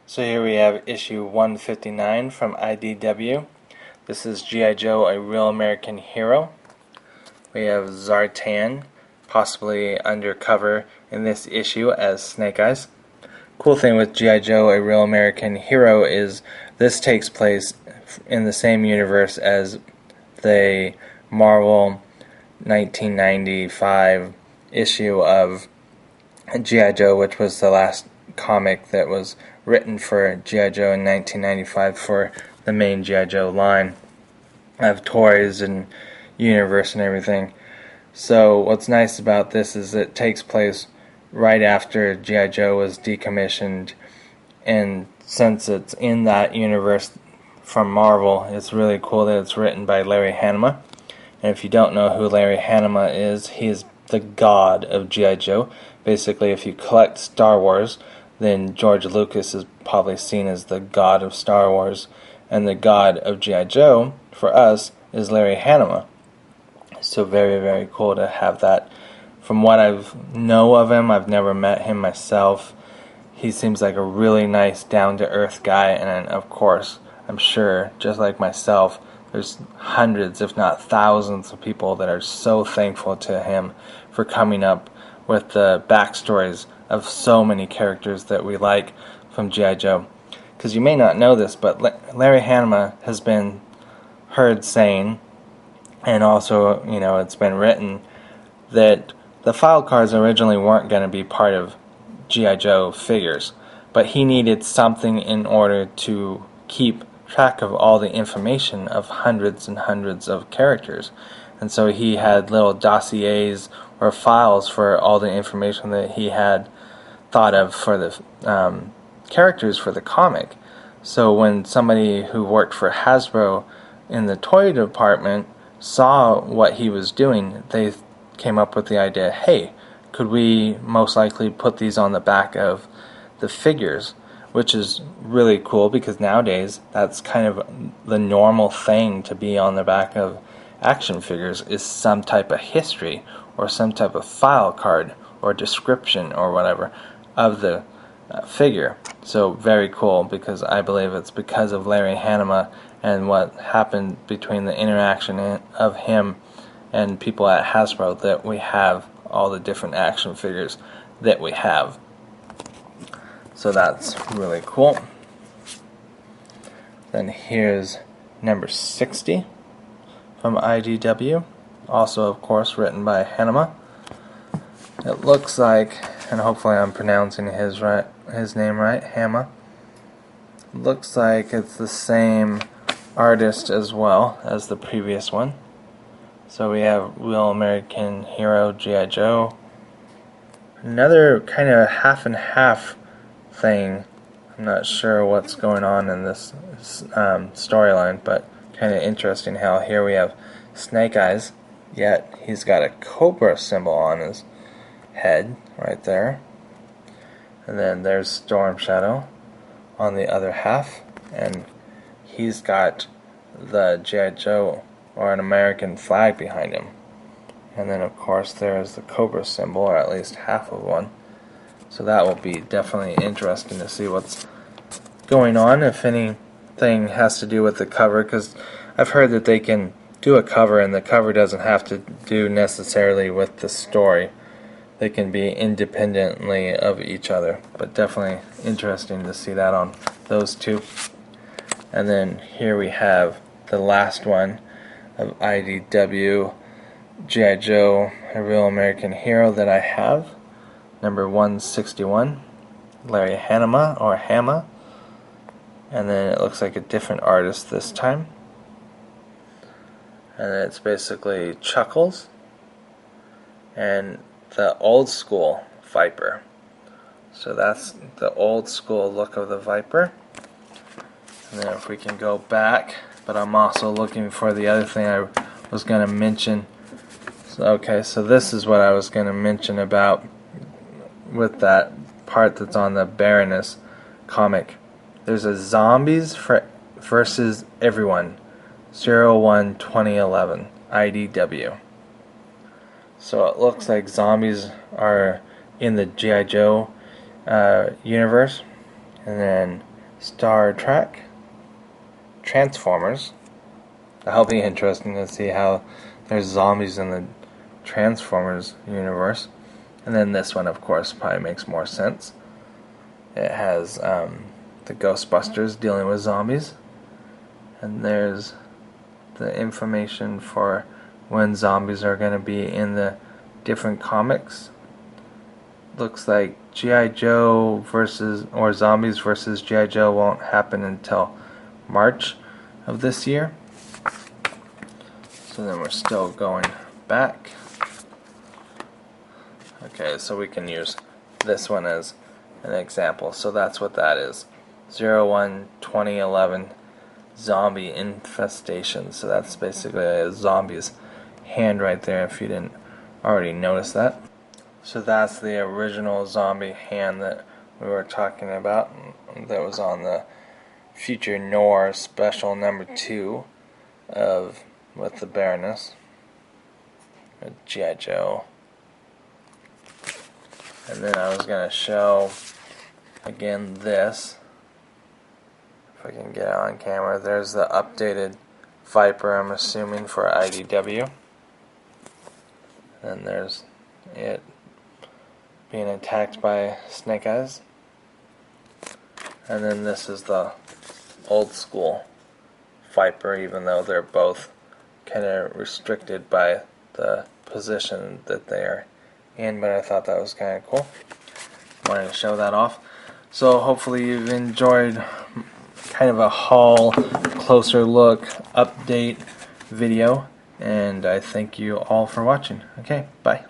So here we have issue 159 from IDW. This is G.I. Joe, a Real American Hero. We have Zartan, possibly undercover in this issue as Snake Eyes. Cool thing with G.I. Joe, a Real American Hero is this takes place in the same universe as the Marvel 1995 issue of G.I. Joe, which was the last comic that was written for G.I. Joe in 1995 for the main G.I. Joe line of toys and universe and everything. So what's nice about this is it takes place right after G.I. Joe was decommissioned, and since it's in that universe from Marvel, it's really cool that it's written by Larry Hannema. And if you don't know who Larry Hannema is, he is the god of G.I. Joe. Basically, if you collect Star Wars, then George Lucas is probably seen as the god of Star Wars, and the god of G.I. Joe, for us, is Larry Hannema. So very, very cool to have that. From what I know of him, I've never met him myself. He seems like a really nice, down-to-earth guy, and of course, I'm sure, just like myself, there's hundreds, if not thousands, of people that are so thankful to him for coming up with the backstories of so many characters that we like from G.I. Joe. Because you may not know this, but Larry Hannema has been heard saying, and also, it's been written, that the file cards originally weren't going to be part of G.I. Joe figures, but he needed something in order to keep track of all the information of hundreds and hundreds of characters. And so he had little dossiers or files for all the information that he had thought of for the characters for the comic. So when somebody who worked for Hasbro in the toy department saw what he was doing, they came up with the idea, hey, could we most likely put these on the back of the figures? Which is really cool because nowadays that's kind of the normal thing to be on the back of action figures, is some type of history or some type of file card or description or whatever of the figure. So very cool, because I believe it's because of Larry Hannema and what happened between the interaction of him and people at Hasbro that we have all the different action figures that we have. So that's really cool. Then here's number 60 from IDW, also of course written by Hannema. It looks like, and hopefully I'm pronouncing his name right, Hannema. Looks like it's the same artist as well as the previous one. So we have Real American Hero, G.I. Joe. Another kind of half and half thing. I'm not sure what's going on in this storyline, but kind of interesting how here we have Snake Eyes, yet he's got a cobra symbol on his head right there. And then there's Storm Shadow on the other half, and he's got the G.I. Joe or an American flag behind him. And then of course there's the cobra symbol, or at least half of one. So that will be definitely interesting to see what's going on, if anything has to do with the cover, because I've heard that they can do a cover and the cover doesn't have to do necessarily with the story. They can be independently of each other, but definitely interesting to see that on those two. And then here we have the last one of IDW, G.I. Joe, a Real American Hero, that I have. Number 161, Larry Hannema, or Hama. And then it looks like a different artist this time. And it's basically Chuckles and the old school Viper. So that's the old school look of the Viper. And then if we can go back, but I'm also looking for the other thing I was going to mention. So this is what I was going to mention about with that part that's on the Baroness comic. There's a Zombies versus Everyone, 01/2011, IDW. So it looks like zombies are in the G.I. Joe universe, and then Star Trek, Transformers. That'll be interesting to see how there's zombies in the Transformers universe. And then this one, of course, probably makes more sense. It has the Ghostbusters dealing with zombies. And there's the information for when zombies are going to be in the different comics. Looks like G.I. Joe or Zombies versus G.I. Joe won't happen until March of this year. So then we're still going back. Okay, so we can use this one as an example. So that's what that is. 01/2011 zombie infestation. So that's basically a zombie's hand right there if you didn't already notice that. So that's the original zombie hand that we were talking about. That was on the Future Noir special number 2 of with the Baroness, G.I. Joe. And then I was going to show again this, if I can get it on camera. There's the updated Viper, I'm assuming, for IDW. And there's it being attacked by Snake Eyes. And then this is the old school Viper, even though they're both kind of restricted by the position that they are in, but I thought that was kind of cool. Wanted to show that off. So hopefully you've enjoyed kind of a haul, closer look, update video, and I thank you all for watching. Okay, bye.